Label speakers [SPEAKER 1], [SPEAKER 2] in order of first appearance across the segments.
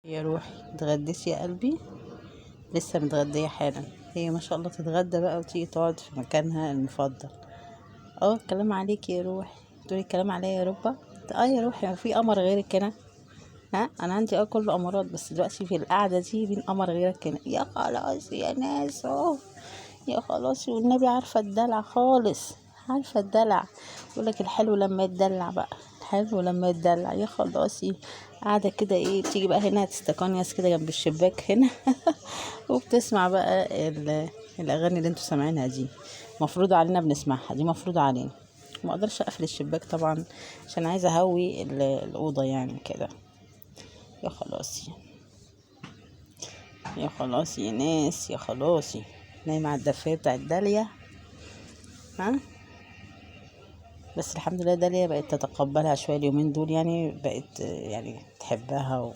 [SPEAKER 1] يا روحي اتغديتي يا قلبي؟ لسه متغديه حالا. هي ما شاء الله تتغدى بقى وتيجي تقعد في مكانها المفضل. الكلام عليك يا روحي. تقولي الكلام عليا يا ربا. يا روحي، ما في قمر غيرك هنا؟ ها، انا عندي كله امارات، بس دلوقتي في القعده دي مين قمر غيرك هنا؟ يا خلاص يا ناس يا خلاص والنبي، عارفه الدلع خالص. عارفه الدلع. يقولك الحلو لما يتدلع بقى. الحلو لما يتدلع يا خلاصي. قاعده كده، بتيجي بقى هنا تستقنيس كده جنب الشباك هنا. وبتسمع بقى الاغاني اللي انتوا سامعينها دي. مفروض علينا بنسمعها، دي مفروض علينا. ما اقدرش اقفل الشباك طبعا، عشان عايزه اهوي الاوضه يعني كده. يا خلاصي. يا خلاصي يا ناس، يا خلاصي. نايمة على الدفاية بتاعت داليا. ها، بس الحمد لله داليا بقت تتقبلها شوية اليومين دول، يعني بقت يعني تحبها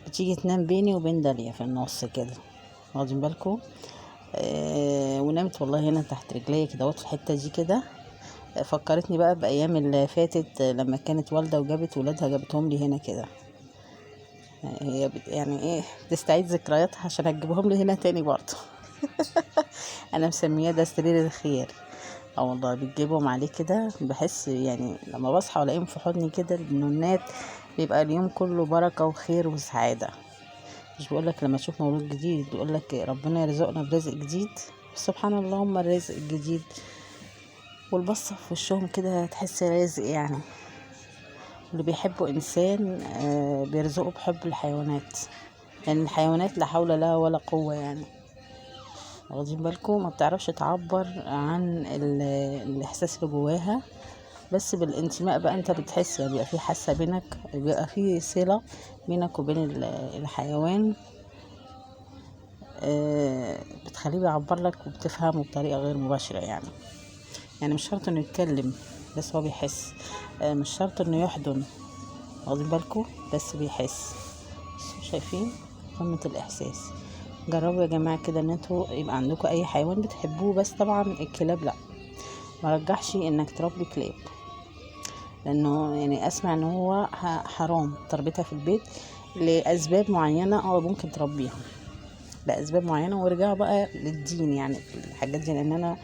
[SPEAKER 1] بتيجي تنام بيني وبين داليا في النص كده. واخدين بالكم؟ ونامت والله هنا تحت رجليا كده في الحتة دي كده. فكرتني بقى بأيام اللي فاتت، لما كانت والدة وجابت ولادها جابتهم لي هنا كده. هي يعني بتستعيد ذكرياتها عشان هتجيبهم لي هنا تاني برضه. انا مسمياه ده سرير الخير. والله بتجيبهم عليه كده، بحس يعني لما بصحى والاقيهم في حضني كده النونات، بيبقى اليوم كله بركة وخير وسعادة. مش بقولك لما تشوف مولود جديد بيقولك ربنا يرزقنا برزق جديد؟ سبحان الله، هم الرزق الجديد والبصة في وشهم كده تحس رزق يعني. اللي بيحبوا إنسان بيرزقوا بحب الحيوانات، لأن الحيوانات لا حول لها ولا قوة يعني. واخدين بالكم؟ ما بتعرفش تعبر عن الإحساس اللي جواها، بس بالانتماء بقى انت بتحس، يعني بيبقى في حاسة بينك، بيبقى في صلة بينك وبين الحيوان. بتخليه بيعبر لك وبتفهمه بطريقة غير مباشرة يعني مش شرط انه يتكلم، بس هو بيحس. مش شرط انه يحضن. واخدين بالكم؟ بس بيحس. شايفين قمة الإحساس؟ جربوا يا جماعة كده ان انتوا يبقى عندكم اي حيوان بتحبوه، بس طبعا الكلاب لا. مرجحش انك تربي كلاب، لانه يعني اسمع ان هو حرام تربيتها في البيت لاسباب معينة. ممكن تربيها لاسباب معينة، وارجعوا بقى للدين يعني في الحاجات دي، لان انا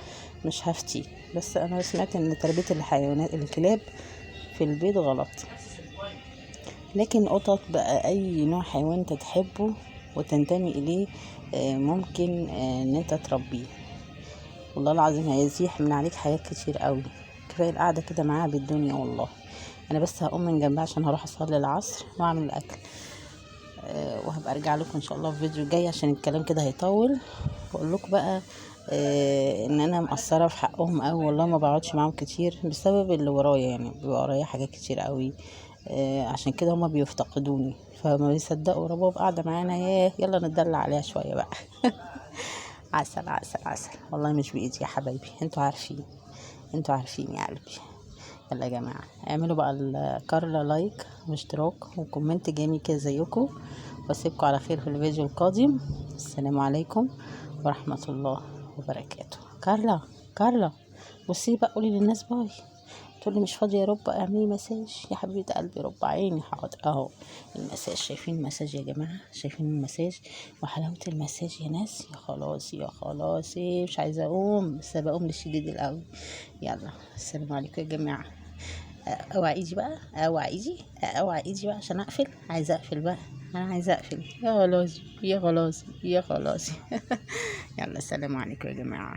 [SPEAKER 1] مش هفتي. بس انا سمعت ان تربية الحيوانات الكلاب في البيت غلط. لكن قطط بقى، اي نوع حيوان انت تحبه وتنتمي اليه، ممكن ان انت تربيه. والله العظيم هيزيح من عليك حاجات كتير قوي. كفايه القعده كده معاها بالدنيا والله. انا بس هقوم من جنبها عشان هروح اصلي العصر واعمل الاكل. وهبقى ارجع لكم ان شاء الله في فيديو جاي، عشان الكلام كده هيطول. واقول لكم بقى ان انا مقصره في حقهم قوي والله. ما بقعدش معاهم كتير بسبب اللي ورايا، يعني بيبقى ورايا حاجات كتير قوي. عشان كده هما بيفتقدوني، فما بيصدقوا رباب قاعده معانا. يلا نتدلع عليها شويه بقى. عسل عسل عسل والله، مش بايدي يا حبايبي، انتوا عارفين. انتوا عارفين يا قلبي. يلا يا جماعه، اعملوا بقى الكارلا لايك واشتراك وكومنت جميل كده زيكم. واسيبكم على خير في الفيديو القادم. السلام عليكم ورحمه الله وبركاته. كارلا، كارلا، بصي بقى قولي للناس باي. تقولي مش فاضيه يا رب اعملي مساج يا حبيبه قلبي؟ رب عيني، حاضر اهو. المساج، شايفين المساج يا جماعه؟ شايفين المساج وحلاوه المساج يا ناس؟ يا خلاص يا خلاص، مش عايزه اقوم، بس بقوم للشديد القوي. يلا السلام عليكم يا جماعه. اوعى ايدي بقى، اوعى ايدي، اوعى ايدي بقى عشان اقفل. عايزه اقفل بقى، انا عايزه اقفل. يا خلاص يا خلاص يا خلاص. يلا السلام عليكم يا جماعه.